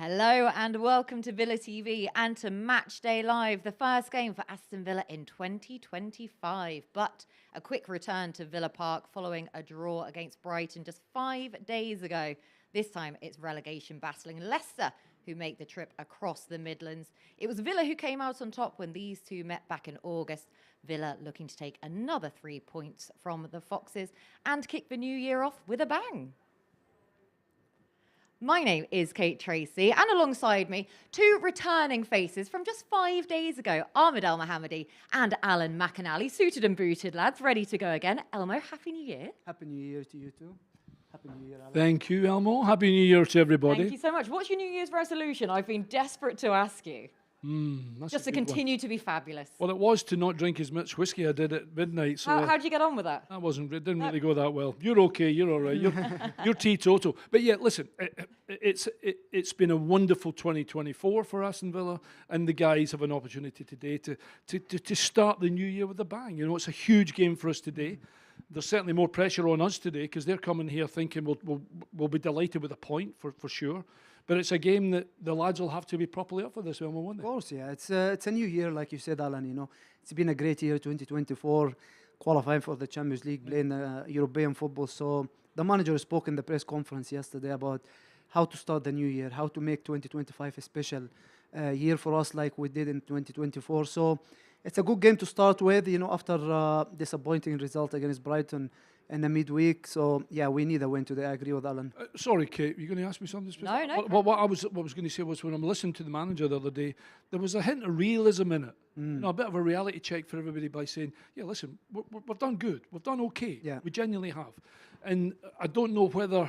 Hello and welcome to Villa TV and to Matchday Live, the first game for Aston Villa in 2025. But a quick return to Villa Park following a draw against Brighton just 5 days ago. This time it's relegation battling Leicester who make the trip across the Midlands. It was Villa who came out on top when these two met back in August. Villa looking to take another 3 points from the Foxes and kick the new year off with a bang. My name is Kate Tracey, and alongside me, two returning faces from just 5 days ago, Ahmed Elmohamady and Alan McInally, suited and booted lads, ready to go again. Elmo, Happy New Year. Happy New Year to you too. Happy New Year, Alan. Thank you, Elmo. Happy New Year to everybody. Thank you so much. What's your New Year's resolution? I've been desperate to ask you. That's Just a to good continue to be fabulous. Well, it was to not drink as much whiskey I did at midnight. So How'd you get on with that? it didn't really go that well. You're okay. You're all right. You're teetotal. But yeah, listen, it's been a wonderful 2024 for Aston Villa, and the guys have an opportunity today to start the new year with a bang. You know, it's a huge game for us today. There's certainly more pressure on us today because they're coming here thinking we'll be delighted with a point for sure. But it's a game that the lads will have to be properly up for this one, won't they? Of course, yeah. It's a new year, like you said, Alan. You know, it's been a great year, 2024, qualifying for the Champions League, playing European football. So the manager spoke in the press conference yesterday about how to start the new year, how to make 2025 a special year for us, like we did in 2024. So it's a good game to start with. You know, after disappointing result against Brighton in the midweek. So yeah, we need a win today. I agree with Alan. Sorry, Kate, you're going to ask me something specific? No. What I was going to say was when I'm listening to the manager the other day, there was a hint of realism in it. You know, a bit of a reality check for everybody by saying, yeah, listen, we've done good. We've done okay. Yeah. We genuinely have. And I don't know whether,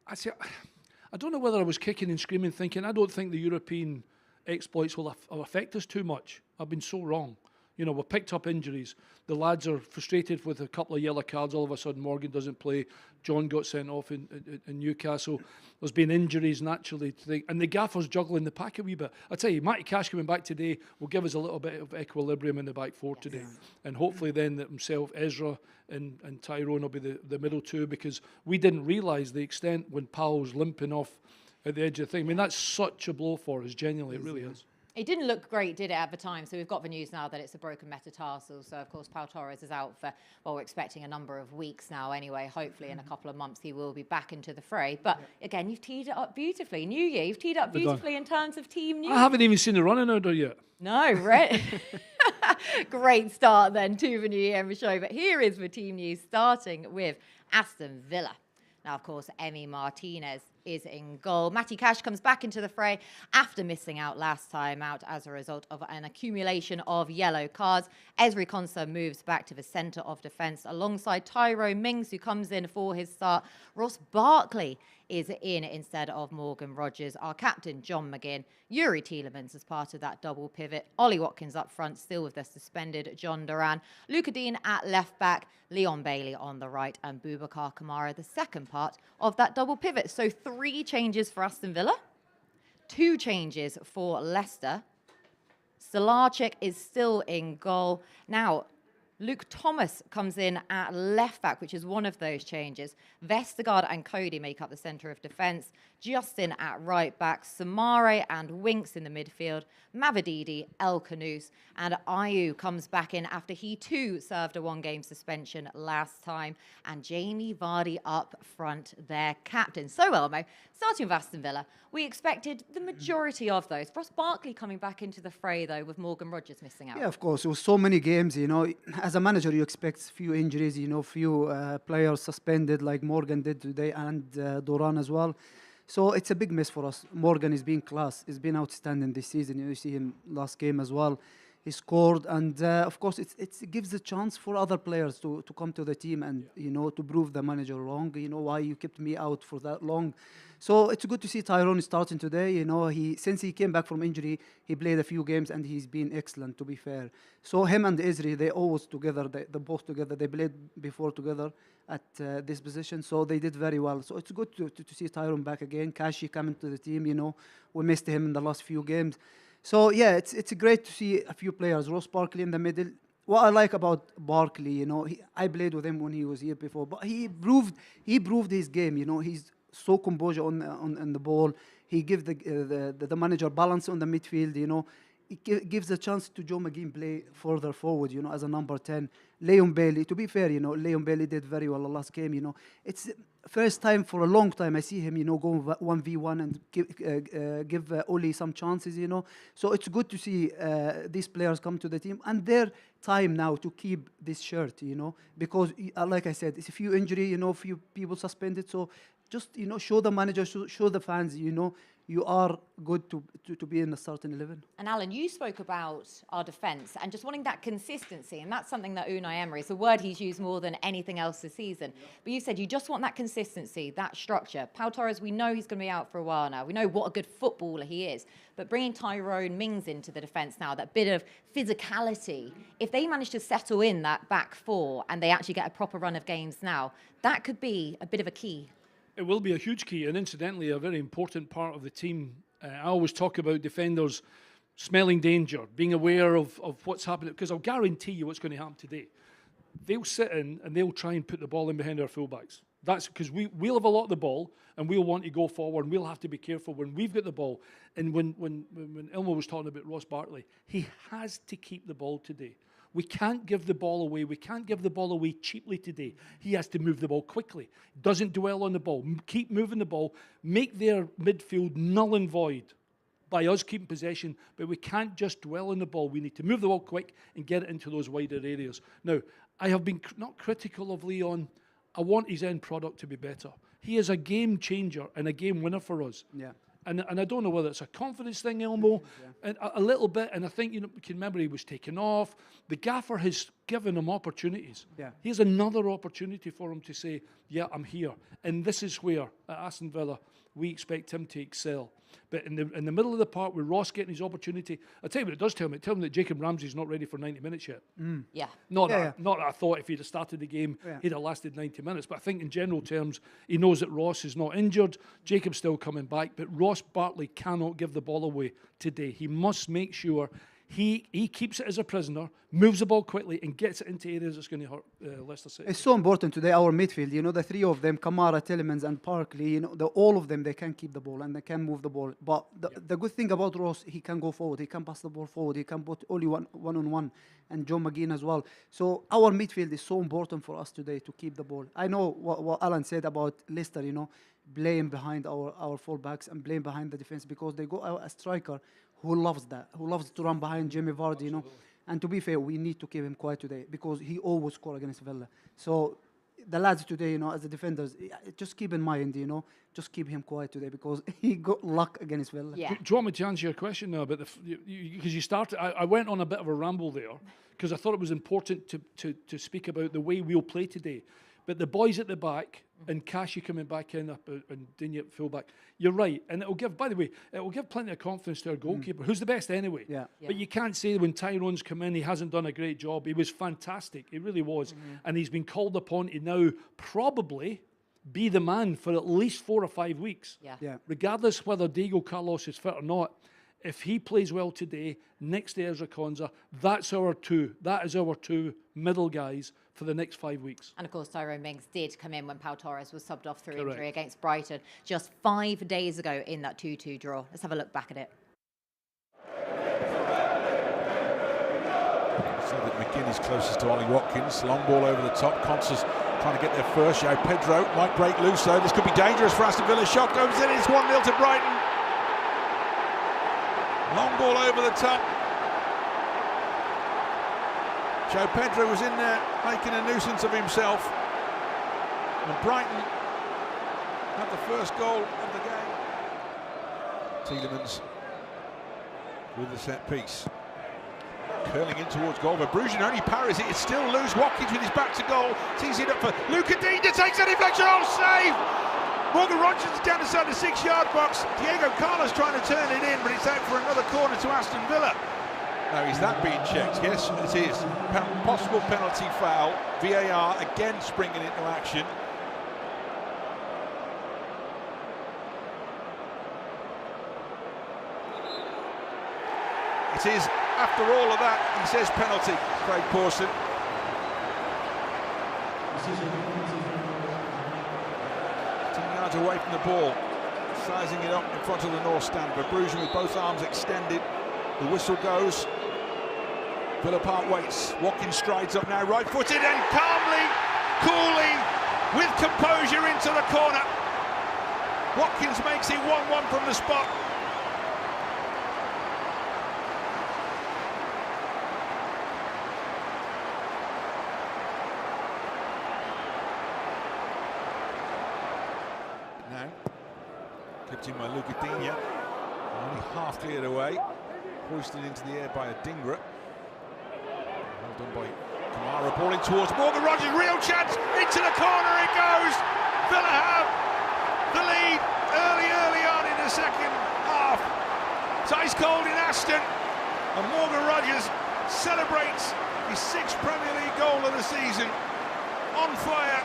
I don't know whether I was kicking and screaming thinking, I don't think the European exploits will affect us too much. I've been so wrong. You know, we've picked up injuries. The lads are frustrated with a couple of yellow cards. All of a sudden, Morgan doesn't play. John got sent off in Newcastle. There's been injuries naturally. And the gaffer's juggling the pack a wee bit. I tell you, Matty Cash coming back today will give us a little bit of equilibrium in the back four today. And hopefully then that himself, Ezra and Tyrone will be the middle two, because we didn't realise the extent when Powell's limping off at the edge of the thing. I mean, that's such a blow for us, genuinely. It really is. It didn't look great, did it, at the time? So we've got the news now that it's a broken metatarsal. So, of course, Pau Torres is out for, well, we're expecting a number of weeks now anyway. Hopefully in a couple of months he will be back into the fray. But, again, you've teed it up beautifully. New Year, you've teed up beautifully in terms of team news. I haven't even seen the running order yet. No, right? Great start then to the New Year in the show. But here is the team news, starting with Aston Villa. Now, of course, Emi Martinez is in goal. Matty Cash comes back into the fray after missing out last time out as a result of an accumulation of yellow cards. Ezri Konsa moves back to the centre of defence alongside Tyrone Mings, who comes in for his start. Ross Barkley is in instead of Morgan Rogers. Our captain, John McGinn. Yuri Tielemans as part of that double pivot. Ollie Watkins up front, still with the suspended John Duran. Luca Dean at left back. Leon Bailey on the right. And Boubacar Kamara, the second part of that double pivot. So 3 changes for Aston Villa. 2 changes for Leicester. Stolarczyk is still in goal. Now, Luke Thomas comes in at left back, which is one of those changes. Vestergaard and Cody make up the centre of defence. Justin at right back. Samare and Winks in the midfield. Mavididi, El Kanous, and Ayew comes back in after he too served a 1-game suspension last time. And Jamie Vardy up front, their captain. So, Elmo, starting with Aston Villa, we expected the majority of those. Ross Barkley coming back into the fray, though, with Morgan Rogers missing out. Yeah, of course. It was so many games, you know. As a manager, you expect few injuries, you know, few players suspended like Morgan did today and Duran as well. So it's a big miss for us. Morgan is being class. He's been outstanding this season. You see him last game as well. He scored, and of course, it gives a chance for other players to come to the team and you know, to prove the manager wrong. You know, why you kept me out for that long. So it's good to see Tyrone starting today. You know, since he came back from injury, he played a few games and he's been excellent, to be fair. So him and Ezri, they always together, they both together. They played before together at this position, so they did very well. So it's good to see Tyrone back again. Kashi coming to the team, you know. We missed him in the last few games. So yeah, it's great to see a few players. Ross Barkley in the middle. What I like about Barkley, you know, I played with him when he was here before, but he proved his game. You know, he's so composure on the ball. He gives the manager balance on the midfield, you know. It gives a chance to Joe McGinn play further forward, you know, as a number 10. Leon Bailey, to be fair, you know, Leon Bailey did very well the last game, you know. It's first time for a long time I see him, you know, go 1v1 and give Oli some chances, you know. So it's good to see these players come to the team, and their time now to keep this shirt, you know, because like I said, it's a few injury, you know, few people suspended. So just, you know, show the manager, show the fans, you know, you are good to be in the starting 11. And Alan, you spoke about our defence and just wanting that consistency, and that's something that Unai Emery, it's a word he's used more than anything else this season. But you said you just want that consistency, that structure. Pau Torres, we know he's going to be out for a while now. We know what a good footballer he is. But bringing Tyrone Mings into the defence now, that bit of physicality, if they manage to settle in that back four and they actually get a proper run of games now, that could be a bit of a key. It will be a huge key, and incidentally, a very important part of the team. I always talk about defenders smelling danger, being aware of what's happening, because I'll guarantee you what's going to happen today. They'll sit in and they'll try and put the ball in behind our fullbacks. That's because we'll have a lot of the ball and we'll want to go forward, and we'll have to be careful when we've got the ball. And when Elmo was talking about Ross Barkley, he has to keep the ball today. We can't give the ball away. We can't give the ball away cheaply today. He has to move the ball quickly. Doesn't dwell on the ball. Keep moving the ball. Make their midfield null and void by us keeping possession. But we can't just dwell on the ball. We need to move the ball quick and get it into those wider areas. Now, I have been not critical of Leon. I want his end product to be better. He is a game changer and a game winner for us. Yeah. And I don't know whether it's a confidence thing, Elmo, and a little bit. And I think, you know, you can remember he was taken off. The gaffer has given him opportunities. Yeah. Here's another opportunity for him to say, yeah, I'm here. And this is where, at Aston Villa, we expect him to excel. But in the middle of the park, with Ross getting his opportunity, I'll tell you what it does tell me. Tell him that Jacob Ramsey's not ready for 90 minutes yet. Yeah. Not that I thought if he'd have started the game, he'd have lasted 90 minutes. But I think in general terms, he knows that Ross is not injured. Jacob's still coming back. But Ross Barkley cannot give the ball away today. He must make sure he keeps it as a prisoner, moves the ball quickly, and gets it into areas that's going to hurt Leicester City. It's so important today, our midfield, you know, the three of them, Kamara, Tielemans and Barkley, you know, all of them, they can keep the ball and they can move the ball. But the good thing about Ross, he can go forward, he can pass the ball forward, he can put only one-on-one, and Joe McGinn as well. So our midfield is so important for us today to keep the ball. I know what Alan said about Leicester, you know, playing behind our fullbacks and playing behind the defense, because they go out a striker who loves that, who loves to run behind Jamie Vardy, you know. And to be fair, we need to keep him quiet today because he always scores against Villa. So the lads today, you know, as the defenders, just keep in mind, you know, just keep him quiet today because he got luck against Villa. Yeah. Do you want me to answer your question now about because you started? I went on a bit of a ramble there because I thought it was important to speak about the way we'll play today. But the boys at the back and Kashi coming back in and Digne at fullback, you're right. And it'll give, by the way, it will give plenty of confidence to our goalkeeper, who's the best anyway. Yeah. But you can't say when Tyrone's come in, he hasn't done a great job. He was fantastic. He really was. And he's been called upon to now probably be the man for at least 4 or 5 weeks. Yeah. Regardless whether Diego Carlos is fit or not. If he plays well today, next to Ezra Konsa, that's our two. That is our two middle guys for the next 5 weeks. And of course, Tyrone Mings did come in when Pau Torres was subbed off through Correct. injury against Brighton just 5 days ago in that 2-2 draw. Let's have a look back at it. See that McGinn is closest to Ollie Watkins. Long ball over the top. Consa's trying to get there first. João Pedro might break loose though. This could be dangerous for Aston Villa. Shot goes in. It's 1-0 to Brighton. Long ball over the top. João Pedro was in there making a nuisance of himself. And Brighton had the first goal of the game. Tielemans with the set piece. Curling in towards goal, but Brugian only parries it. It's still loose. Watkins with his back to goal. Tees it up for Luca Digne. Takes a deflection. Oh, save! Morgan Rogers down inside the 6-yard box. Diego Carlos trying to turn it in, but it's out for another corner to Aston Villa. Now, is that being checked? Yes, it is. Possible penalty foul. VAR again springing into action. It is, after all of that, he says penalty, Craig Pawson. yards away from the ball, sizing it up in front of the north stand. Verbrugen with both arms extended. The whistle goes. Villa Park waits. Watkins strides up now, right-footed, and calmly, coolly, with composure into the corner. Watkins makes it 1-1 from the spot. Now, kept in by Lucadinha, only half cleared away, hoisted into the air by a Dingra. Well done by Kamara, balling towards Morgan Rogers, real chance, into the corner it goes. Villa have the lead early on in the second half. It's ice cold in Aston, and Morgan Rogers celebrates his 6th Premier League goal of the season, on fire,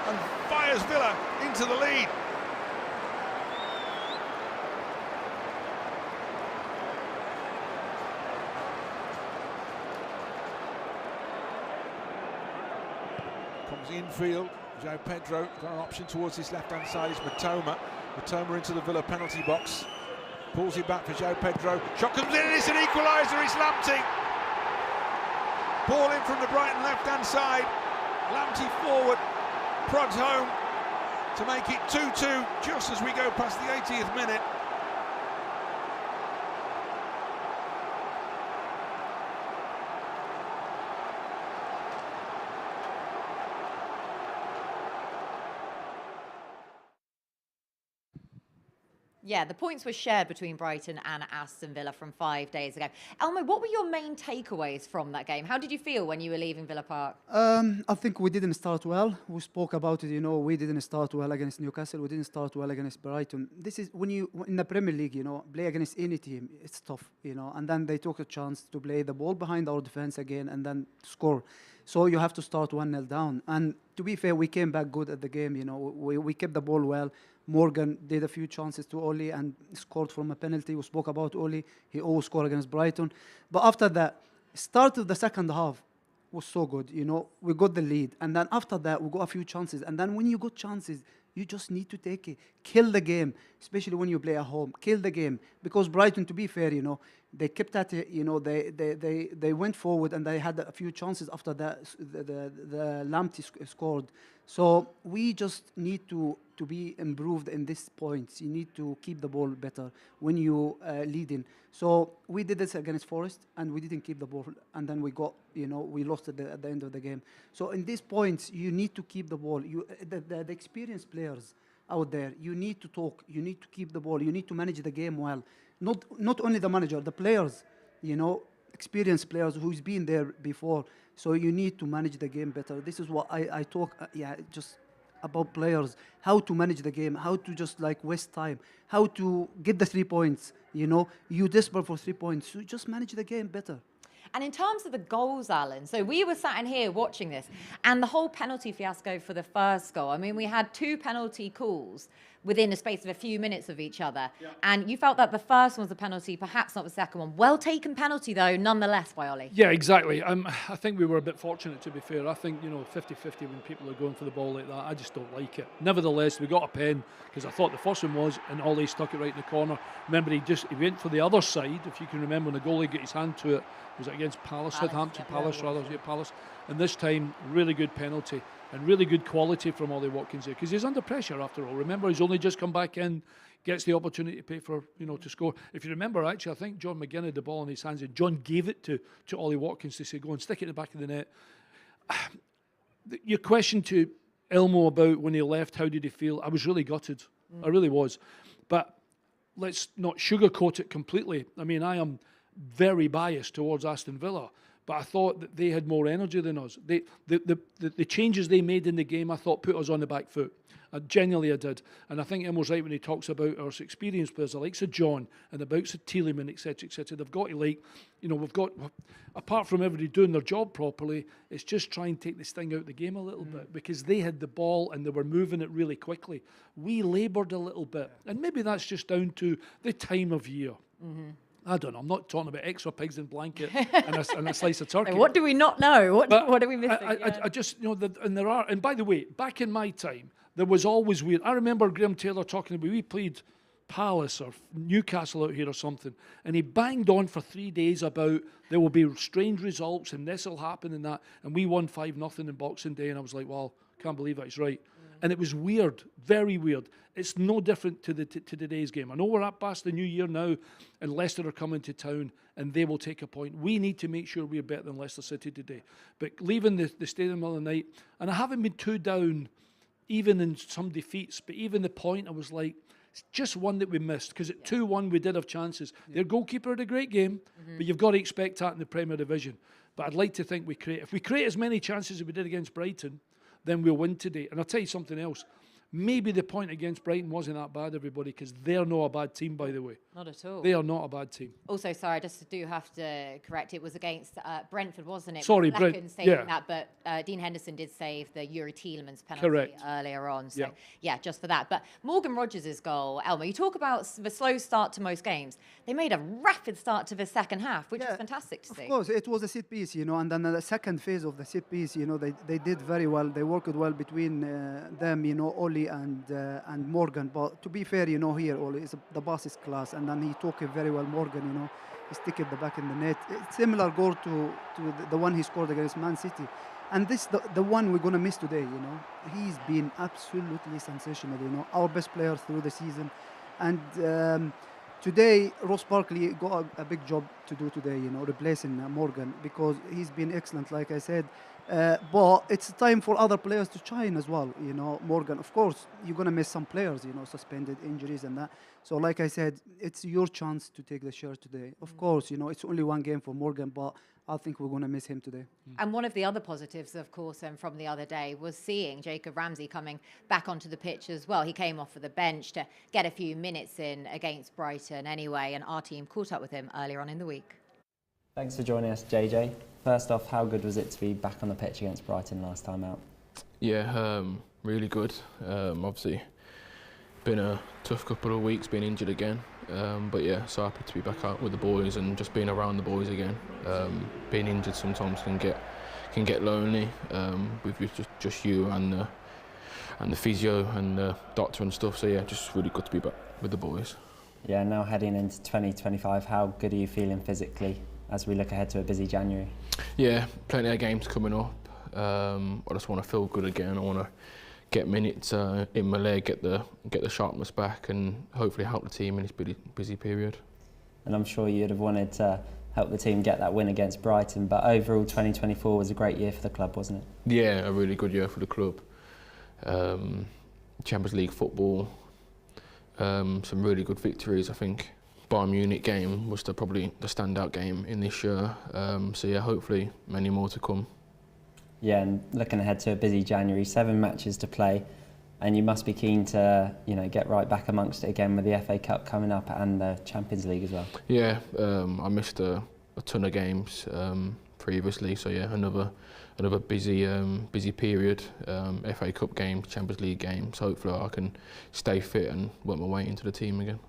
and fires Villa into the lead. Comes infield, João Pedro got an option towards his left-hand side. It's Matoma into the Villa penalty box, pulls it back for João Pedro. Shot comes in, and it's an equaliser. It's Lamptey. Ball in from the Brighton left-hand side. Lamptey forward, prods home to make it 2-2 just as we go past the 80th minute. Yeah, the points were shared between Brighton and Aston Villa from 5 days ago. Elmo, what were your main takeaways from that game? How did you feel when you were leaving Villa Park? I think we didn't start well. We spoke about it, we didn't start well against Newcastle. We didn't start well against Brighton. This is when you, in the Premier League, play against any team, it's tough, and then they took a chance to play the ball behind our defense again and then score. So you have to start 1-0 down. And to be fair, we came back good at the game, we kept the ball well. Morgan did a few chances to Oli and scored from a penalty. We spoke about Oli. He always scored against Brighton. But after that, start of the second half was so good. We got the lead. And then after that, we got a few chances. And then when you got chances, you just need to take it. Kill the game, especially when you play at home. Kill the game. Because Brighton, to be fair, they kept at it. They went forward and they had a few chances after that. The Lamptey scored. So we just need to be improved in these points. You need to keep the ball better when you leading. So we did this against Forest and we didn't keep the ball. And then we got, we lost at the end of the game. So in these points, you need to keep the ball. The experienced players out there, you need to talk. You need to keep the ball. You need to manage the game well. Not only the manager, the players, experienced players who's been there before. So you need to manage the game better. This is what I talk, just about players, how to manage the game, how to just waste time, how to get the 3 points, you desperate for 3 points, so just manage the game better. And in terms of the goals, Alan, so we were sat in here watching this, and the whole penalty fiasco for the first goal. I mean, we had 2 penalty calls within the space of a few minutes of each other. Yeah. And you felt that the first one was a penalty, perhaps not the second one. Well taken penalty, though, nonetheless, by Ollie. Yeah, exactly. I think we were a bit fortunate, to be fair. I think, 50-50 when people are going for the ball like that, I just don't like it. Nevertheless, we got a pen, because I thought the first one was, and Ollie stuck it right in the corner. Remember, he went for the other side, if you can remember, when the goalie got his hand to it. Was it against Palace, Southampton, yeah, Palace. And this time, really good penalty and really good quality from Ollie Watkins there, because he's under pressure after all. Remember, he's only just come back in, gets the opportunity to pay for, to score. If you remember, actually, I think John McInally had the ball in his hands, and John gave it to Ollie Watkins to say, go and stick it in the back of the net. Your question to Elmo about when he left, how did he feel? I was really gutted. I really was. But let's not sugarcoat it completely. I mean, I am very biased towards Aston Villa, but I thought that they had more energy than us. The changes they made in the game, I thought, put us on the back foot. Genuinely, I did. And I think Emil's right when he talks about our experienced players, the likes of John and the likes of Tielemans, etc., etc. They've got to, we've got, apart from everybody doing their job properly, it's just try and take this thing out of the game a little bit, because they had the ball and they were moving it really quickly. We laboured a little bit. And maybe that's just down to the time of year. Mm-hmm. I don't know. I'm not talking about extra pigs in blanket and a slice of turkey. What do we not know? What are we missing? I just, and there are, and by the way, back in my time, there was always weird. I remember Graham Taylor talking about, we played Palace or Newcastle out here or something, and he banged on for 3 days about there will be strange results and this will happen and that, and we won 5-0 in Boxing Day, and I was like, well, can't believe that, he's right. And it was weird, very weird. It's no different to today's game. I know we're up past the new year now, and Leicester are coming to town, and they will take a point. We need to make sure we're better than Leicester City today. But leaving the stadium the other night, and I haven't been too down, even in some defeats, but even the point, I was like, it's just one that we missed, because at 2-1 we did have chances. Their goalkeeper had a great game, but you've got to expect that in the Premier Division. But I'd like to think if we create as many chances as we did against Brighton, then we'll win today. And I'll tell you something else. Maybe the point against Brighton wasn't that bad, everybody, because they're not a bad team, by the way. Not at all. They are not a bad team. Also, sorry, I just do have to correct. It was against Brentford, wasn't it? Sorry, Brentford saving yeah. that, but Dean Henderson did save the Yuri Tielemans penalty Correct. earlier on. So, Yeah. yeah, just for that. But Morgan Rogers' goal, Elmo, you talk about the slow start to most games. They made a rapid start to the second half, which was fantastic to see. Of course, it was a set piece, and then the second phase of the set piece, they did very well. They worked well between them, Oli and Morgan. But to be fair, here, Oli, the boss is class, and then he took it very well, Morgan, he stick it the back in the net. It's similar goal to the one he scored against Man City. And this, the one we're going to miss today, He's been absolutely sensational, our best player through the season. And today, Ross Barkley got a big job to do today, replacing Morgan, because he's been excellent, like I said. But it's time for other players to shine as well, Morgan. Of course, you're going to miss some players, suspended, injuries and that. So like I said, it's your chance to take the shirt today. Of course, it's only one game for Morgan, but I think we're going to miss him today. And one of the other positives, of course, from the other day was seeing Jacob Ramsey coming back onto the pitch as well. He came off of the bench to get a few minutes in against Brighton anyway, and our team caught up with him earlier on in the week. Thanks for joining us, JJ. First off, how good was it to be back on the pitch against Brighton last time out? Yeah, really good. Obviously, been a tough couple of weeks, being injured again. But yeah, so happy to be back out with the boys and just being around the boys again. Being injured sometimes can get lonely with just you and the physio and the doctor and stuff. So yeah, just really good to be back with the boys. Yeah, now heading into 2025, how good are you feeling physically as we look ahead to a busy January? Yeah, plenty of games coming up. I just want to feel good again. I want to get minutes in my leg, get the sharpness back, and hopefully help the team in this busy period. And I'm sure you'd have wanted to help the team get that win against Brighton, but overall 2024 was a great year for the club, wasn't it? Yeah, a really good year for the club. Champions League football, some really good victories, I think. Bayern Munich game was probably the standout game in this year. So yeah, hopefully many more to come. Yeah, and looking ahead to a busy January, 7 matches to play, and you must be keen to, get right back amongst it again with the FA Cup coming up and the Champions League as well. Yeah, I missed a ton of games previously, so yeah, another busy period. FA Cup games, Champions League games. Hopefully, I can stay fit and work my way into the team again.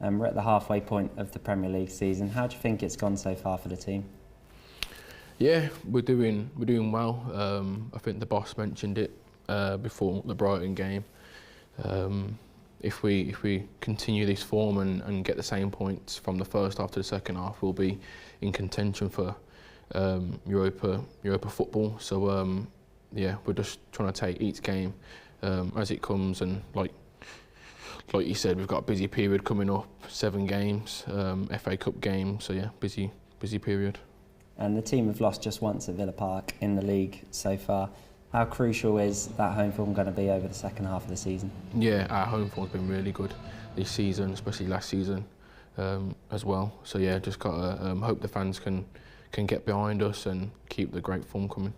We're at the halfway point of the Premier League season. How do you think it's gone so far for the team? Yeah, we're doing well. I think the boss mentioned it before the Brighton game. If we continue this form and get the same points from the first half to the second half, we'll be in contention for Europa football. So yeah, we're just trying to take each game as it comes, and like you said, we've got a busy period coming up. 7 games, FA Cup games. So yeah, busy period. And the team have lost just once at Villa Park in the league so far. How crucial is that home form going to be over the second half of the season? Yeah, our home form's been really good this season, especially last season as well. So yeah, just got to hope the fans can get behind us and keep the great form coming.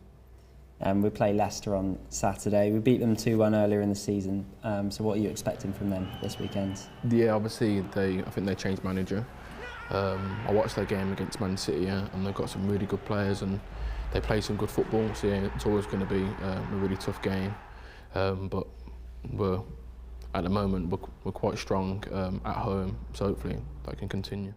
We play Leicester on Saturday. We beat them 2-1 earlier in the season. So what are you expecting from them this weekend? Yeah, obviously I think they changed manager. I watched their game against Man City, and they've got some really good players and they play some good football. So yeah, it's always going to be a really tough game. But at the moment we're quite strong at home. So hopefully that can continue.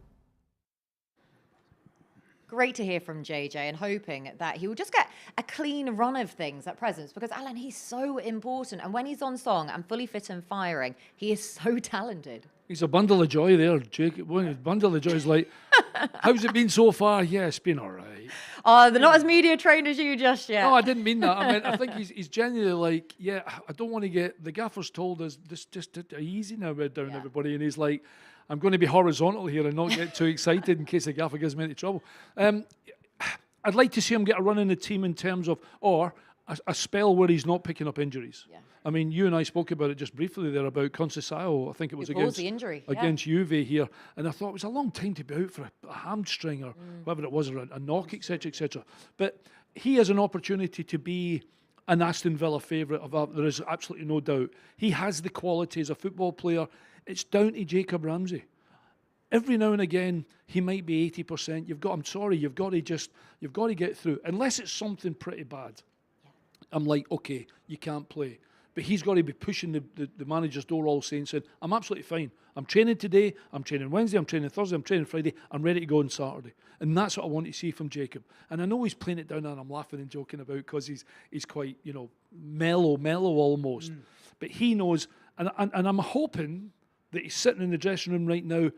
Great to hear from JJ, and hoping that he will just get a clean run of things at present, because Alan, he's so important, and when he's on song and fully fit and firing, he is so talented. He's a bundle of joy there, Jacob. Well, his bundle of joy is like, how's it been so far? Yeah, it's been all right. Oh, they're not as media trained as you just yet. No, I didn't mean that. I mean, I think he's genuinely like, yeah, I don't want to get, the gaffer's told us, just easy now, we're down everybody, and he's like, I'm going to be horizontal here and not get too excited in case the gaffer gives me any trouble. I'd like to see him get a run in the team in terms of, or a spell where he's not picking up injuries. Yeah. I mean, you and I spoke about it just briefly there about Conceição. I think it was against the injury. Against Juve here, and I thought it was a long time to be out for a hamstring or whatever it was, or a knock, etc., etc. But he has an opportunity to be an Aston Villa favourite. There is absolutely no doubt. He has the quality as a football player. It's down to Jacob Ramsey. Every now and again, he might be 80%. You've got to get through, unless it's something pretty bad. I'm like, okay, you can't play. But he's got to be pushing the manager's door all saying, I'm absolutely fine. I'm training today, I'm training Wednesday, I'm training Thursday, I'm training Friday, I'm ready to go on Saturday. And that's what I want to see from Jacob. And I know he's playing it down and I'm laughing and joking about because he's quite, mellow almost. But he knows, and I'm hoping that he's sitting in the dressing room right now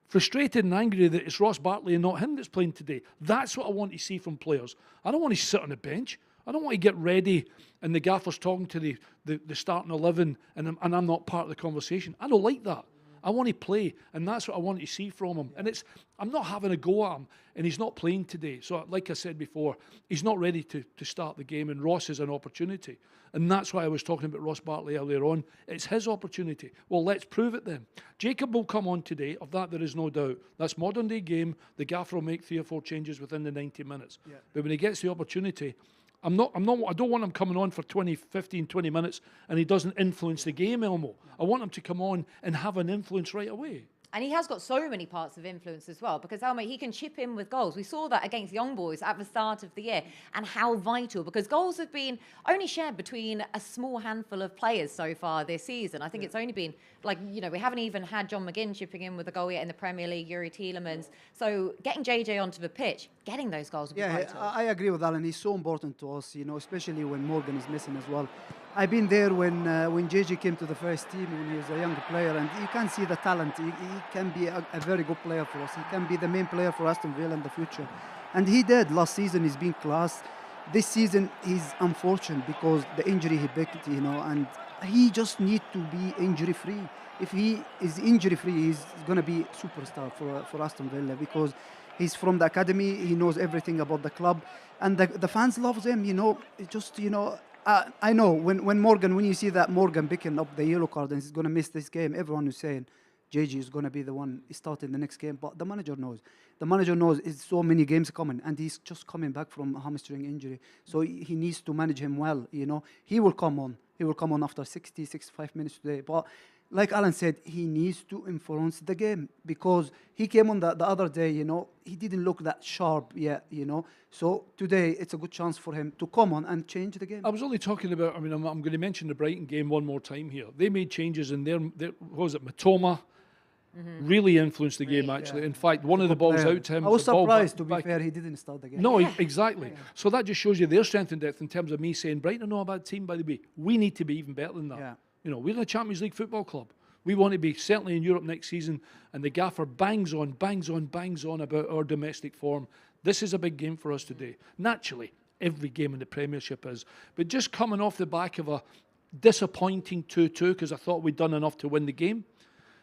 frustrated and angry that it's Ross Bartley and not him that's playing today. That's what I want to see from players. I don't want to sit on the bench. I don't want to get ready and the gaffer's talking to the starting 11 and I'm not part of the conversation. I don't like that. I want to play, and that's what I want to see from him. And I'm not having a go at him, and he's not playing today. So like I said before, he's not ready to start the game, and Ross is an opportunity. And that's why I was talking about Ross Bartley earlier on. It's his opportunity. Well, let's prove it then. Jacob will come on today. Of that, there is no doubt. That's modern day game. The gaffer will make 3 or 4 changes within the 90 minutes. Yeah. But when he gets the opportunity, I don't want him coming on for 15, 20 minutes and he doesn't influence the game, Elmo. I want him to come on and have an influence right away. And he has got so many parts of influence as well, because Ahmed, he can chip in with goals. We saw that against Young Boys at the start of the year, and how vital, because goals have been only shared between a small handful of players so far this season. I think it's only been, we haven't even had John McGinn chipping in with a goal yet in the Premier League, Yuri Tielemans. So getting JJ onto the pitch, getting those goals will be vital. I agree with Alan. He's so important to us, especially when Morgan is missing as well. I've been there when JJ came to the first team when he was a young player, and you can see the talent. He can be a very good player for us. He can be the main player for Aston Villa in the future. And he did. Last season he's been class. This season he's unfortunate because the injury he picked, and he just needs to be injury-free. If he is injury-free, he's going to be superstar for Aston Villa because he's from the academy. He knows everything about the club. And the fans love him, I know when you see that Morgan picking up the yellow card and he's going to miss this game, everyone is saying JJ is going to be the one starting the next game. But the manager knows. The manager knows it's so many games coming, and he's just coming back from a hamstring injury. So he needs to manage him well. He will come on. He will come on after 60, 65 minutes today. But like Alan said, he needs to influence the game because he came on the other day, he didn't look that sharp yet, So today it's a good chance for him to come on and change the game. I was only talking about, I'm going to mention the Brighton game one more time here. They made changes in their what was it, Matoma? Really influenced the game, actually. Yeah. In fact, one of the balls out to him. I was surprised, to be fair, he didn't start the game. No, exactly. Yeah. So that just shows you their strength and depth in terms of me saying, Brighton are not a bad team, by the way. We need to be even better than that. Yeah. We're a Champions League football club. We want to be certainly in Europe next season, and the gaffer bangs on about our domestic form. This is a big game for us today. Naturally, every game in the Premiership is. But just coming off the back of a disappointing 2-2, because I thought we'd done enough to win the game,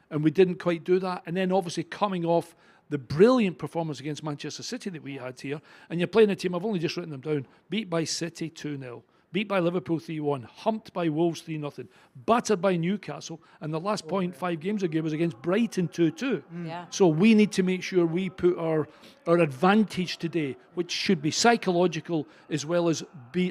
and we didn't quite do that. And then obviously coming off the brilliant performance against Manchester City that we had here, and you're playing a team, I've only just written them down, beat by City 2-0. Beat by Liverpool 3-1, humped by Wolves 3-0, battered by Newcastle, and the last 5 games ago was against Brighton 2-2. Yeah. So we need to make sure we put our advantage today, which should be psychological as well as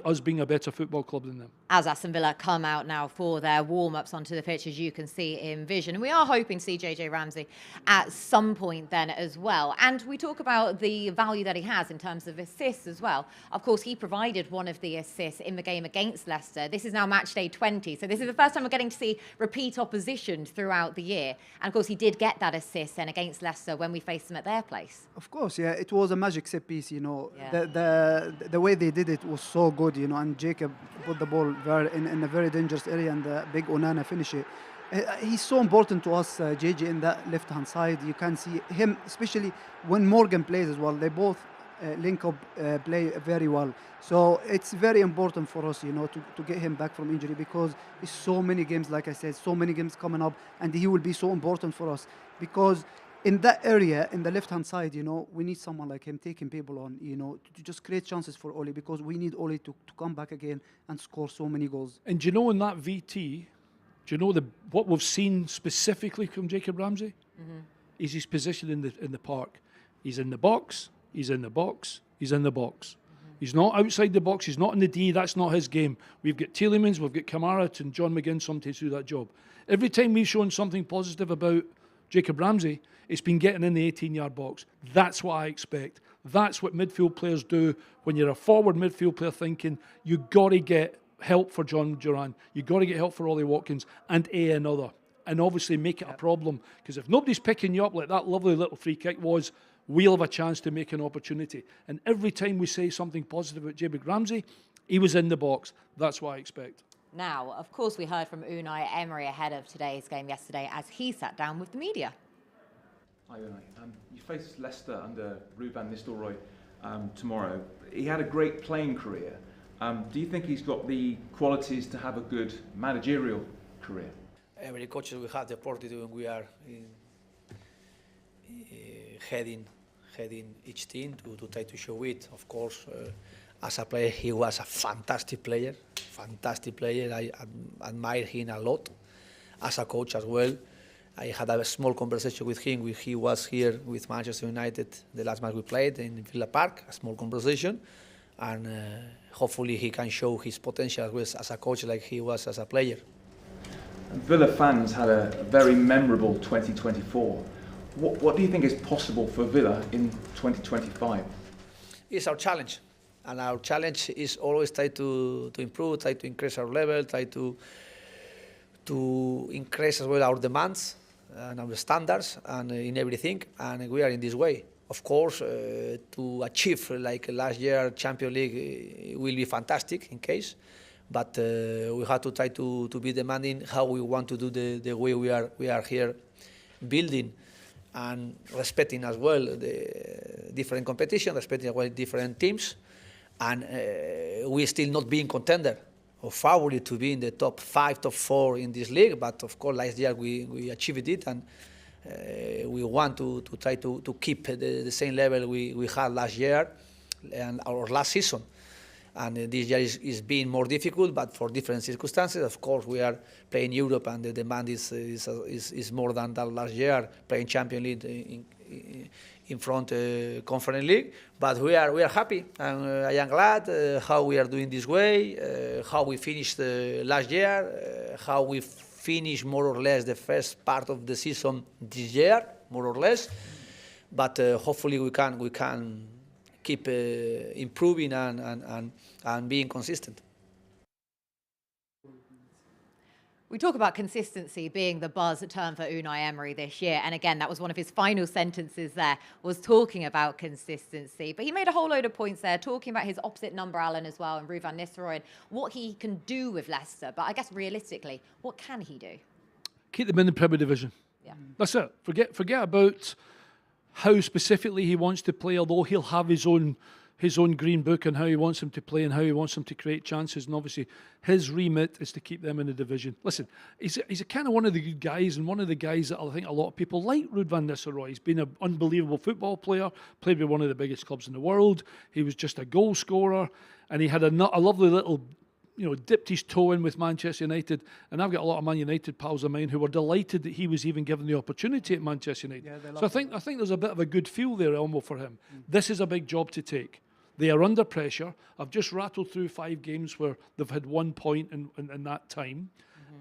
us being a better football club than them. As Aston Villa come out now for their warm-ups onto the pitch, as you can see in vision. And we are hoping to see JJ Ramsey at some point then as well. And we talk about the value that he has in terms of assists as well. Of course, he provided one of the assists in the game against Leicester. This is now match day 20. So this is the first time we're getting to see repeat opposition throughout the year. And of course, he did get that assist then against Leicester when we faced them at their place. Of course, yeah, it was a magic set piece, you know. Yeah. The way they did it was so good, you know, and Jacob put the ball in a very dangerous area, and the big Onana finish it. He's so important to us, JJ, in that left-hand side. You can see him, especially when Morgan plays as well. They both link up, play very well. So it's very important for us, you know, to get him back from injury, because it's so many games, like I said, so many games coming up, and he will be so important for us, because in that area, in the left-hand side, you know, we need someone like him taking people on, you know, to just create chances for Oli, because we need Oli to come back again and score so many goals. And do you know in that VT, do you know what we've seen specifically from Jacob Ramsey? Is his position in the park. He's in the box, he's in the box, he's in the box. He's not outside the box, he's not in the D, that's not his game. We've got Tielemans, we've got Kamara and John McGinn, somebody to do that job. Every time we've shown something positive about Jacob Ramsey, it's been getting in the 18-yard box. That's what I expect. That's what midfield players do. When you're a forward midfield player thinking, you've got to get help for John Duran, you've got to get help for Ollie Watkins and another. And obviously make it a problem. Because if nobody's picking you up like that lovely little free kick was, we'll have a chance to make an opportunity. And every time we say something positive about Jacob Ramsey, he was in the box. That's what I expect. Now, of course, we heard from Unai Emery ahead of today's game yesterday as he sat down with the media. Hi, Unai. You face Leicester under Ruud Nistelrooy tomorrow. He had a great playing career. Do you think he's got the qualities to have a good managerial career? Every coaches we have the opportunity when we are heading each team to try to show it. Of course, as a player, he was a fantastic player. I admire him a lot. As a coach as well, I had a small conversation with him when he was here with Manchester United the last match we played in Villa Park, a small conversation. And hopefully he can show his potential as a coach like he was as a player. Villa fans had a very memorable 2024. What do you think is possible for Villa in 2025? It's our challenge. And our challenge is always try to improve, try to increase our level, try to increase as well our demands and our standards and in everything. And we are in this way. Of course, to achieve like last year Champions League will be fantastic in case. But we have to try to be demanding how we want to do the way we are here building and respecting as well the different competition, respecting as well different teams. And we still not being contender or favorite to be in the top 5, top 4 in this league. But of course, last year we achieved it, and we want to try to keep the same level we had last year and our last season. And this year is being more difficult, but for different circumstances. Of course, we are playing Europe, and the demand is more than that last year, playing Champions League in front Conference League. But we are happy, and I am glad how we are doing this way, how we finished last year, how we finished more or less the first part of the season this year, more or less. But hopefully we can keep improving and being consistent. We talk about consistency being the buzz term for Unai Emery this year. And again, that was one of his final sentences there, was talking about consistency. But he made a whole load of points there, talking about his opposite number, Alan, as well, and Ruud van Nistelrooy, and what he can do with Leicester. But I guess realistically, what can he do? Keep them in the Premier Division. Yeah. That's it. Forget about how specifically he wants to play, although he'll have his own green book on how he wants them to play and how he wants them to create chances. And obviously, his remit is to keep them in the division. Listen, he's a kind of one of the good guys, and one of the guys that I think a lot of people like Ruud van Nistelrooy. He's been an unbelievable football player, played with one of the biggest clubs in the world. He was just a goal scorer, and he had a lovely little, dipped his toe in with Manchester United. And I've got a lot of Man United pals of mine who were delighted that he was even given the opportunity at Manchester United. Yeah, so I think there's a bit of a good feel there, Elmo, for him. This is a big job to take. They are under pressure. I've just rattled through 5 games where they've had 1 point in that time,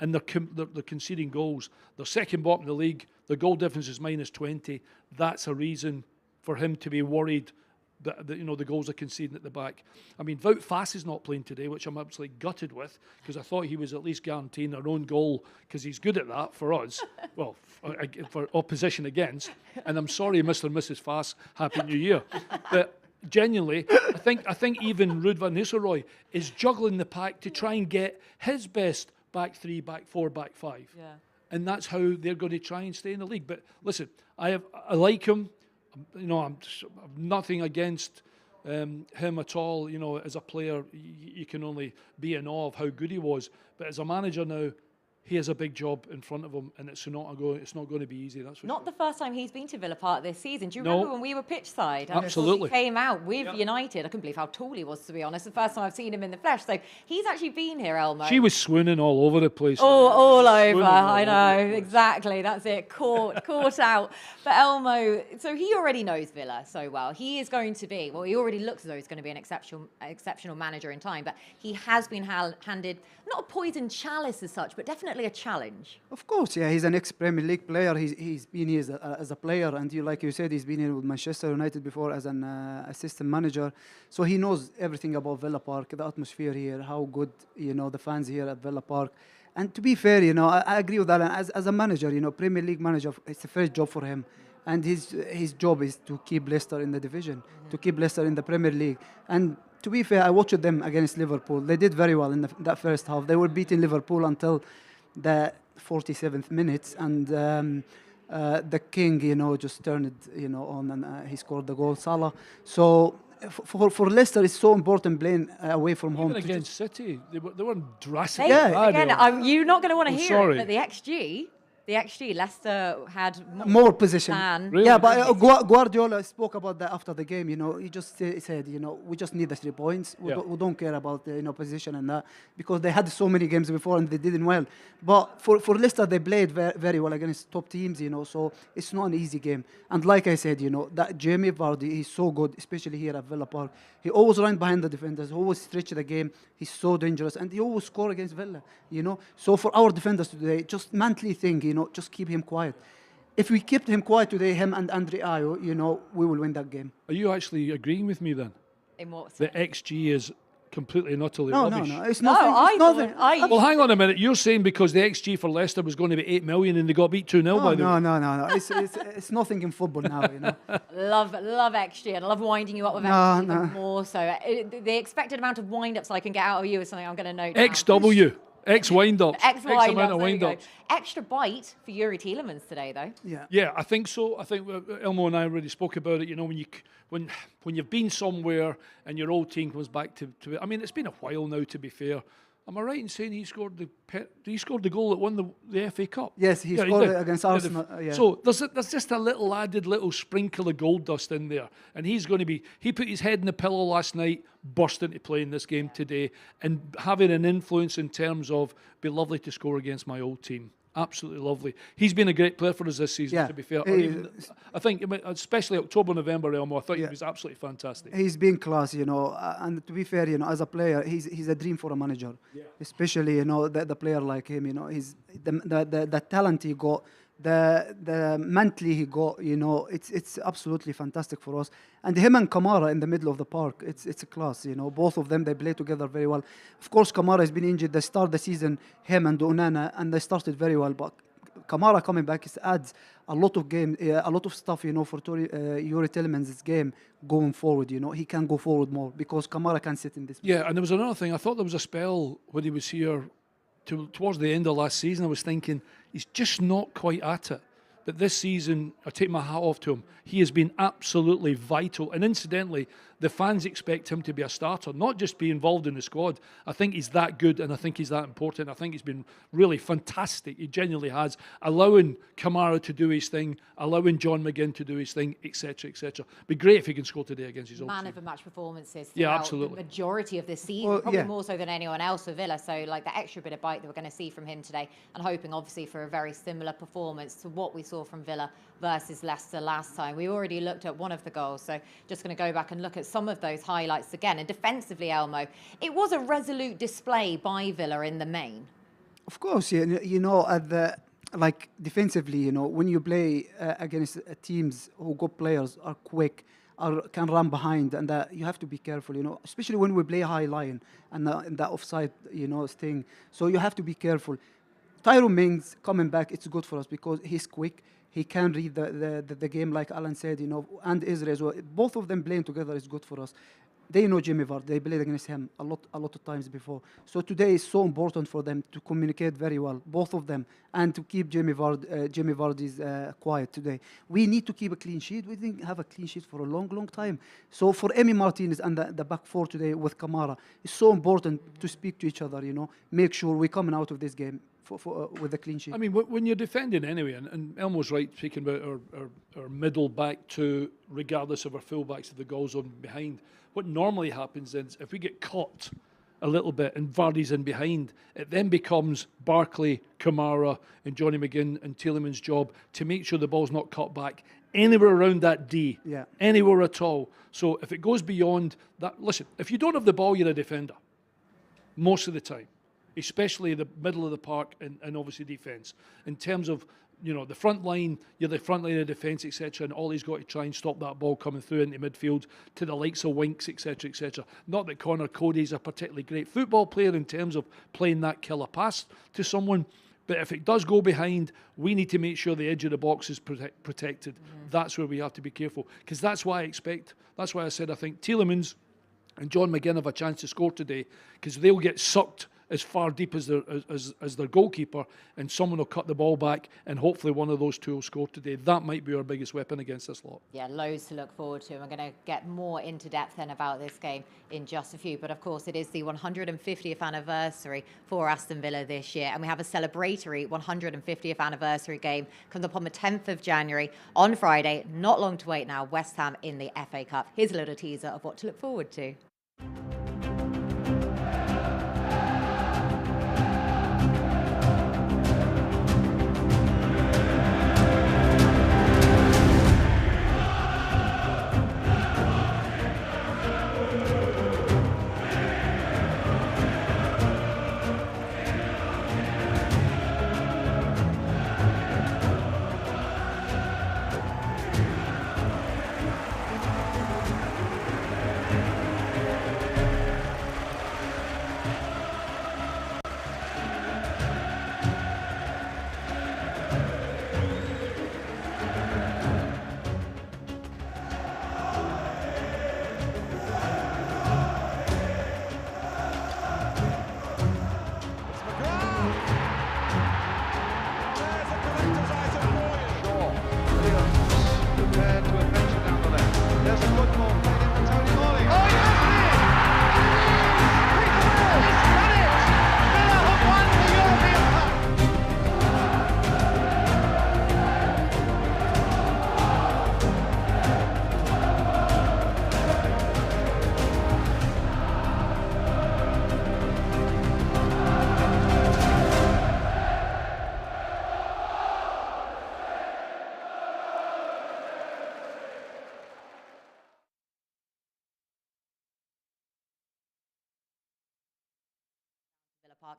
and they're conceding goals. They're second bottom in the league. The goal difference is -20. That's a reason for him to be worried the goals are conceding at the back. I mean, Wout Faes is not playing today, which I'm absolutely gutted with, because I thought he was at least guaranteeing our own goal, because he's good at that for us. Well, for opposition against. And I'm sorry, Mr. and Mrs. Faes, Happy New Year. But genuinely, I think even Ruud van Nistelrooy is juggling the pack to try and get his best back three, back four, back five. Yeah. And that's how they're going to try and stay in the league. But listen, I like him. I'm nothing against him at all. As a player, you can only be in awe of how good he was. But as a manager now, he has a big job in front of him, and it's not going to be easy. That's for Not sure. the first time he's been to Villa Park this season. Do you No. remember when we were pitch side? Absolutely. He came out with United. I couldn't believe how tall he was, to be honest. The first time I've seen him in the flesh. So he's actually been here, Elmo. She was swooning all over the place. All over. Swooning all I over know, the place. exactly. That's it. Caught out. But Elmo, so he already knows Villa so well. He is going to be, he already looks as though he's going to be an exceptional manager in time. But he has been handed, not a poison chalice as such, but definitely a challenge. Of course, yeah, he's an ex-Premier League player. He's been here as a player, and like you said, he's been here with Manchester United before as an assistant manager. So he knows everything about Villa Park, the atmosphere here, how good the fans here at Villa Park. And to be fair, I agree with that. And as a manager, Premier League manager, it's the first job for him, and his job is to keep Leicester in the division, to keep Leicester in the Premier League. And to be fair, I watched them against Liverpool. They did very well in that first half. They were beating Liverpool until the 47th minute, and the king, just turned it, on, and he scored the goal, Salah. So for Leicester, it's so important playing away from home. Even against City, they weren't drastic. You're not going to want to hear it, but the XG, Leicester had more possession. Really? Yeah, but Guardiola spoke about that after the game. He just said, we just need the 3 points. We don't care about the position and that, because they had so many games before and they did well. But for Leicester, they played very well against top teams. So it's not an easy game. And like I said, that Jamie Vardy, he's so good, especially here at Villa Park. He always ran behind the defenders, always stretch the game. He's so dangerous, and he always score against Villa. So for our defenders today, just mentally think, just keep him quiet. If we kept him quiet today, him and Andre Ayew, we will win that game. Are you actually agreeing with me then? In what The sense? XG is completely and utterly No, rubbish. it's nothing. Well, hang on a minute. You're saying because the XG for Leicester was going to be 8 million and they got beat 2-0 by them? No. It's nothing in football now. Love XG, and I love winding you up with XG even more so. The expected amount of wind-ups I can get out of you is something I'm going to note down. XW. X wind-up. X amount of wind-ups. Extra bite for Yuri Tielemans today, though. Yeah, I think so. I think Elmo and I already spoke about it. When you've been somewhere and your old team comes back to it. I mean, it's been a while now, to be fair. Am I right in saying he scored the goal that won the FA Cup? Yes, he scored it against Arsenal. So there's just a little sprinkle of gold dust in there, and he put his head in the pillow last night, burst into play in this game today, and having an influence in terms of be lovely to score against my old team. Absolutely lovely. He's been a great player for us this season, to be fair. I think, especially October, November, Elmo, I thought he was absolutely fantastic. He's been class, and to be fair, as a player, he's a dream for a manager. Yeah. Especially, the player like him, he's the talent he got, the mentally he got, it's absolutely fantastic for us. And him and Kamara in the middle of the park, it's a class, both of them, they play together very well. Of course, Kamara has been injured. They start the season, him and Onana, and they started very well, but Kamara coming back adds a lot of stuff, for Yuri Tielemans' game going forward. He can go forward more because Kamara can sit in this. Yeah, and there was another thing. I thought there was a spell when he was here towards the end of last season. I was thinking he's just not quite at it. But this season, I take my hat off to him. He has been absolutely vital. And incidentally, the fans expect him to be a starter, not just be involved in the squad. I think he's that good and I think he's that important. I think he's been really fantastic. He genuinely has. Allowing Kamara to do his thing, allowing John McGinn to do his thing, etc., etc. Be great if he can score today against his own Man team. of the match performances Yeah, throughout absolutely. the majority of this season, probably more so than anyone else for Villa. So like the extra bit of bite that we're going to see from him today, and hoping obviously for a very similar performance to what we saw from Villa versus Leicester last time. We already looked at one of the goals, so just going to go back and look at some of those highlights again. And defensively, Elmo, it was a resolute display by Villa in the main. Of course, at the defensively, when you play against teams who got players are quick, can run behind, and you have to be careful, especially when we play high line and that offside, thing. So you have to be careful. Tyrone Mings coming back, it's good for us because he's quick. He can read the game, like Alan said, and Israel as well. Both of them playing together is good for us. They know Jimmy Vardy. They played against him a lot of times before. So today is so important for them to communicate very well, both of them, and to keep Jimmy Vardy's quiet today. We need to keep a clean sheet. We didn't have a clean sheet for a long time. So for Emi Martinez and the back four today with Kamara, it's so important to speak to each other. Make sure we're coming out of this game with a clean sheet. I mean, when you're defending anyway, and Elmo's right speaking about our middle back two, regardless of our fullbacks, of the goals on behind. What normally happens is if we get caught a little bit and Vardy's in behind, it then becomes Barkley, Kamara and Johnny McGinn and Tielemans' job to make sure the ball's not cut back anywhere around that D, anywhere at all. So if it goes beyond that, listen, if you don't have the ball, you're a defender most of the time, especially the middle of the park and obviously defence. In terms of, the front line, you're the front line of defence, etc., and all he's got to try and stop that ball coming through into midfield to the likes of Winks, etc., etc. Not that Connor Cody's a particularly great football player in terms of playing that killer pass to someone, but if it does go behind, we need to make sure the edge of the box is protected. That's where we have to be careful, because that's why I said I think Tielemans and John McGinn have a chance to score today, because they'll get sucked as far deep as their goalkeeper, and someone will cut the ball back, and hopefully one of those two will score today. That might be our biggest weapon against this lot. Yeah, loads to look forward to. And we're going to get more into depth then about this game in just a few. But of course, it is the 150th anniversary for Aston Villa this year, and we have a celebratory 150th anniversary game coming up on the 10th of January on Friday. Not long to wait now. West Ham in the FA Cup. Here's a little teaser of what to look forward to.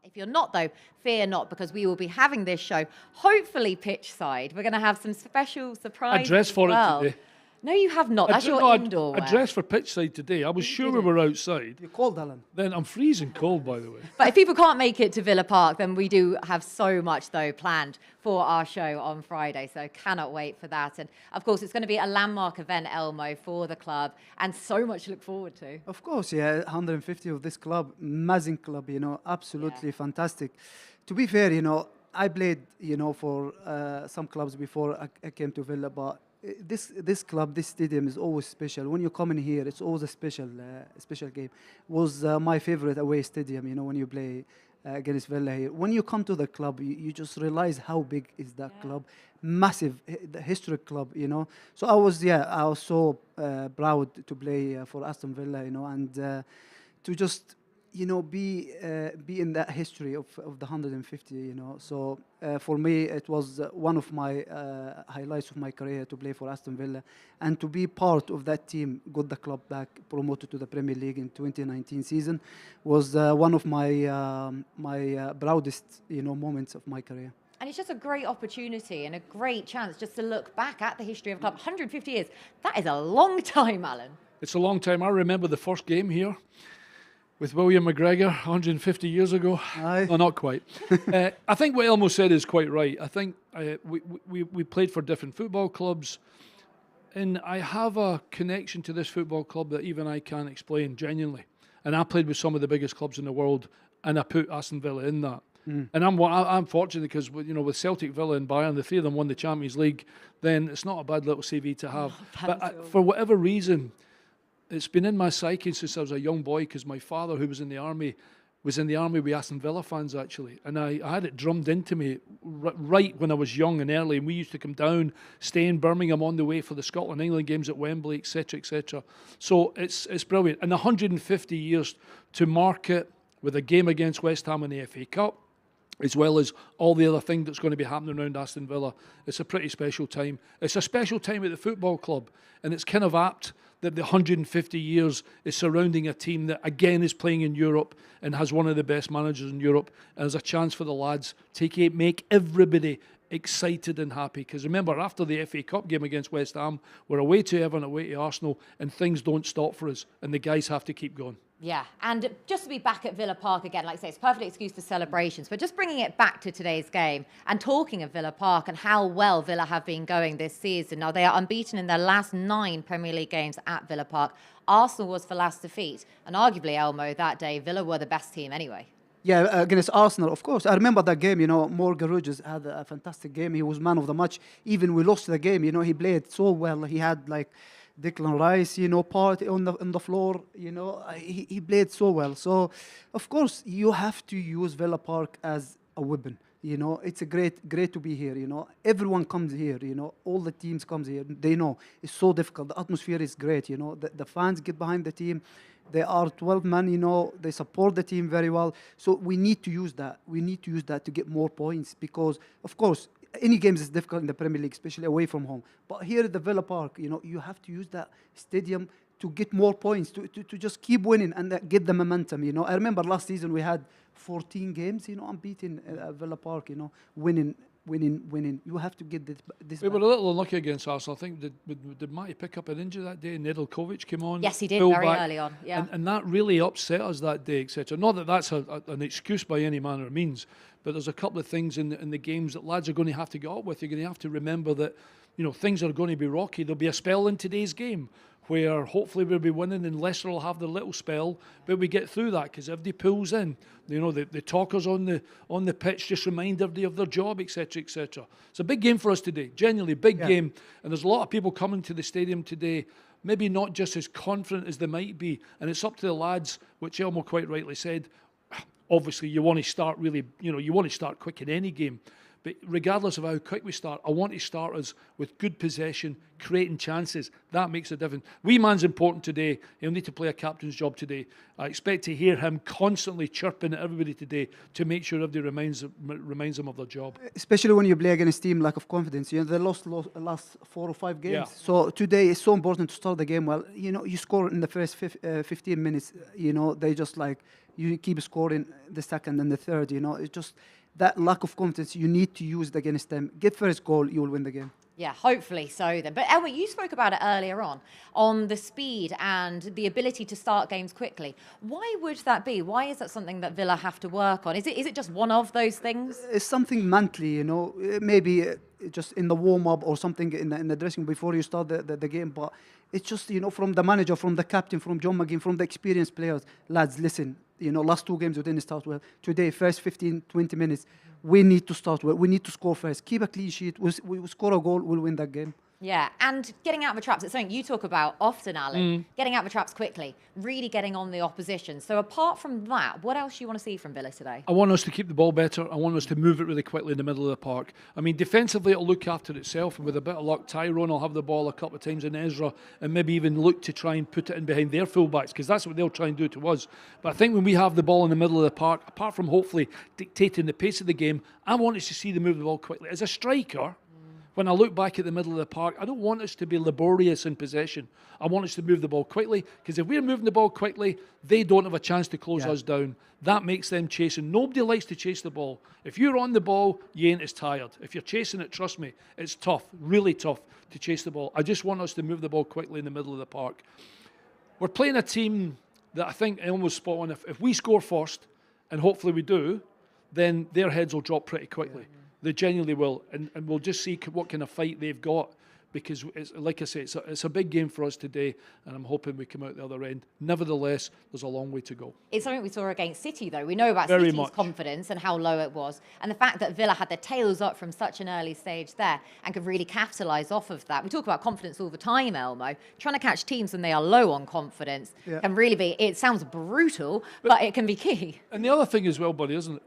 If you're not, though, fear not, because we will be having this show, hopefully pitch side. We're going to have some special surprises. I dressed for it today. No, you have not. That's your indoor wear. I dressed for pitch side today. I was sure we were outside. You're cold, Alan. Then I'm freezing cold, by the way. But if people can't make it to Villa Park, then we do have so much, though, planned for our show on Friday. So cannot wait for that. And, of course, it's going to be a landmark event, Elmo, for the club, and so much to look forward to. Of course, yeah, 150 of this club, amazing club, absolutely fantastic. To be fair, I played, for some clubs before I came to Villa, but this club, this stadium is always special. When you come in here, it's always a special game. Was my favorite away stadium, when you play against Villa here. When you come to the club, you just realize how big is that club. Massive, the historic club, So I was so proud to play for Aston Villa, and to just be in that history of the 150, So for me, it was one of my highlights of my career to play for Aston Villa, and to be part of that team, got the club back, promoted to the Premier League in 2019 season, was one of my proudest moments of my career. And it's just a great opportunity and a great chance just to look back at the history of the club. 150 years, that is a long time, Alan. It's a long time. I remember the first game here with William McGregor 150 years ago. Aye. No, not quite. I think what Elmo said is quite right. I think we played for different football clubs, and I have a connection to this football club that even I can't explain genuinely. And I played with some of the biggest clubs in the world, and I put Aston Villa in that. And I'm fortunate because with Celtic, Villa and Bayern, the three of them won the Champions League, then it's not a bad little CV to have. But for whatever reason, it's been in my psyche since I was a young boy, because my father, who was in the army with Aston Villa fans, actually. And I had it drummed into me right when I was young and early. And we used to come down, stay in Birmingham on the way for the Scotland-England games at Wembley, etc., etc. So it's brilliant. And 150 years to mark it with a game against West Ham in the FA Cup, as well as all the other thing that's going to be happening around Aston Villa. It's a pretty special time. It's a special time at the football club, and it's kind of apt that the 150 years is surrounding a team that, again, is playing in Europe and has one of the best managers in Europe, and there's a chance for the lads to make everybody excited and happy. Because remember, after the FA Cup game against West Ham, we're away to Everton, away to Arsenal, and things don't stop for us, and the guys have to keep going. Yeah, and just to be back at Villa Park again, like I say, it's a perfect excuse for celebrations, but just bringing it back to today's game and talking of Villa Park and how well Villa have been going this season. Now, they are unbeaten in their last 9 Premier League games at Villa Park. Arsenal was for last defeat, and arguably, Elmo, that day, Villa were the best team anyway. Yeah, against Arsenal, of course. I remember that game, Morgan Rogers had a fantastic game. He was man of the match. Even we lost the game, he played so well. He had Declan Rice, party on the floor, he played so well. So, of course, you have to use Villa Park as a weapon. It's a great to be here. Everyone comes here. All the teams comes here. They know it's so difficult. The atmosphere is great. The fans get behind the team. They are 12 men. They support the team very well. So we need to use that. We need to use that to get more points because, of course, any games is difficult in the Premier League, especially away from home. But here at the Villa Park, you have to use that stadium to get more points, to just keep winning and get the momentum. I remember last season we had 14 games, unbeaten at Villa Park, winning. You have to get this We back. were a little unlucky against Arsenal. I think, did Matty pick up an injury that day? Nedeljkovic came on. Yes, he did, full very back. early on. Yeah. And that really upset us that day, etc. Not that that's an excuse by any manner of means, but there's a couple of things in the games that lads are going to have to get up with. You're going to have to remember that things are going to be rocky. There'll be a spell in today's game where hopefully we'll be winning and Leicester will have their little spell, but we get through that because everybody pulls in. The talkers on the pitch just remind everybody of their job, etc., etc. It's a big game for us today, genuinely big game, and there's a lot of people coming to the stadium today, maybe not just as confident as they might be, and it's up to the lads, which Elmo quite rightly said. Obviously, you want to start really, you want to start quick in any game. But regardless of how quick we start, I want to start us with good possession, creating chances. That makes a difference. Wee man's important today. He'll need to play a captain's job today. I expect to hear him constantly chirping at everybody today to make sure everybody reminds them of their job. Especially when you play against a team lack of confidence. They lost last 4 or 5 games. Yeah. So today it's so important to start the game well. You score in the first 15 minutes. They just you keep scoring the second and the third. It's just that lack of confidence. You need to use it against them. Get first goal, you will win the game. Yeah, hopefully so then. But Elmo, you spoke about it earlier on the speed and the ability to start games quickly. Why would that be? Why is that something that Villa have to work on? Is it just one of those things? It's something mentally, maybe just in the warm-up or something in the dressing before you start the game. But it's just, from the manager, from the captain, from John McGinn, from the experienced players. Lads, listen, last 2 games we didn't start well. Today, first 15, 20 minutes, we need to start well. We need to score first. Keep a clean sheet. We score a goal, we'll win that game. Yeah, and getting out of the traps, it's something you talk about often, Alan. Getting out of the traps quickly, really getting on the opposition. So apart from that, what else do you want to see from Villa today? I want us to keep the ball better. I want us to move it really quickly in the middle of the park. I mean, defensively, it'll look after itself. And with a bit of luck, Tyrone will have the ball a couple of times in Ezra and maybe even look to try and put it in behind their fullbacks because that's what they'll try and do to us. But I think when we have the ball in the middle of the park, apart from hopefully dictating the pace of the game, I want us to see them move the ball quickly. As a striker, when I look back at the middle of the park, I don't want us to be laborious in possession. I want us to move the ball quickly, because if we're moving the ball quickly, they don't have a chance to close us down. That makes them chasing. Nobody likes to chase the ball. If you're on the ball, you ain't as tired. If you're chasing it, trust me, it's tough, really tough to chase the ball. I just want us to move the ball quickly in the middle of the park. We're playing a team that I think almost spot on. If we score first, and hopefully we do, then their heads will drop pretty quickly. They genuinely will, and we'll just see what kind of fight they've got, because, it's, like I say, it's a big game for us today, and I'm hoping we come out the other end. Nevertheless, there's a long way to go. It's something we saw against City, though. We know about Very City's much. confidence and how low it was, and the fact that Villa had their tails up from such an early stage there and could really capitalise off of that. We talk about confidence all the time, Elmo. Trying to catch teams when they are low on confidence can really be, it sounds brutal, but it can be key. And the other thing as well, buddy, isn't it?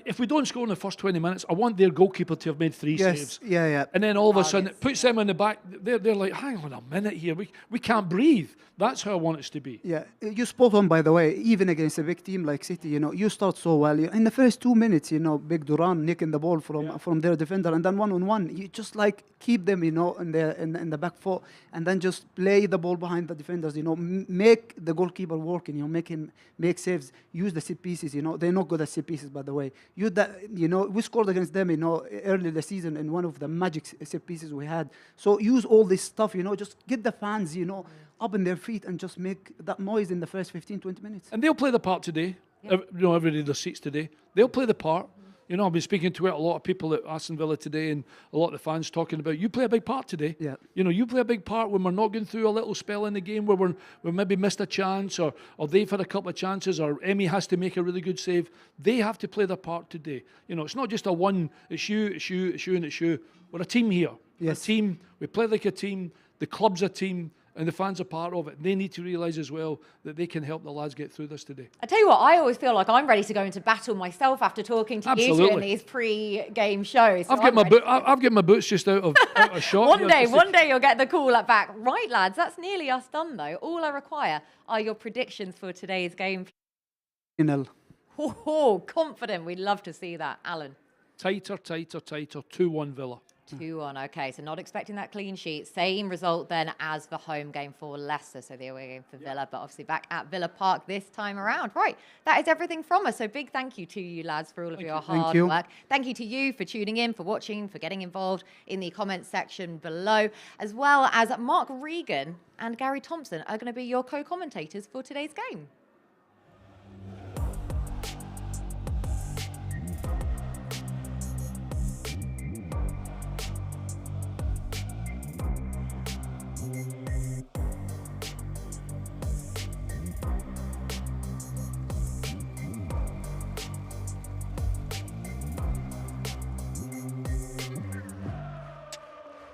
If we don't score in the first 20 minutes, I want their goalkeeper to have made 3 saves. And then all of a sudden, it puts them in the back. They're like, hang on a minute here. We can't breathe. That's how I want us to be. Yeah, you spot on, by the way. Even against a big team like City, you start so well. In the first 2 minutes, Big Duran nicking the ball from their defender, and then one-on-one, you just like keep them, in the back foot, and then just play the ball behind the defenders. Make the goalkeeper work, make him make saves. Use the set pieces. They're not good at set pieces, by the way. We scored against them, early the season in one of the magic set pieces we had. So use all this stuff, just get the fans, up in their feet and just make that noise in the first 15, 20 minutes. And they'll play the part today. Everybody in their seats today. They'll play the part. I've been speaking to a lot of people at Aston Villa today, and a lot of the fans talking about, you play a big part today. Yeah. You play a big part when we're not going through a little spell in the game where we maybe missed a chance, or they've had a couple of chances, or Emmy has to make a really good save. They have to play their part today. It's not just a one, it's you, and it's you. We're a team here. Yes. We're a team. We play like a team. The club's a team. And the fans are part of it. They need to realise as well that they can help the lads get through this today. I tell you what, I always feel like I'm ready to go into battle myself after talking to you two in these pre-game shows. So I've got my boots just out of shot. One day you'll get the call at back. Right, lads, that's nearly us done, though. All I require are your predictions for today's game. Confident. We'd love to see that. Alan? Tighter. 2-1 Villa. 2-1, okay, so not expecting that clean sheet. Same result then as the home game for Leicester, so the away game for Villa, but obviously back at Villa Park this time around. Right, that is everything from us, so big thank you to you lads for all of your hard work. Thank you to you for tuning in, for watching, for getting involved in the comments section below, as well as Mark Regan and Gary Thompson are going to be your co-commentators for today's game.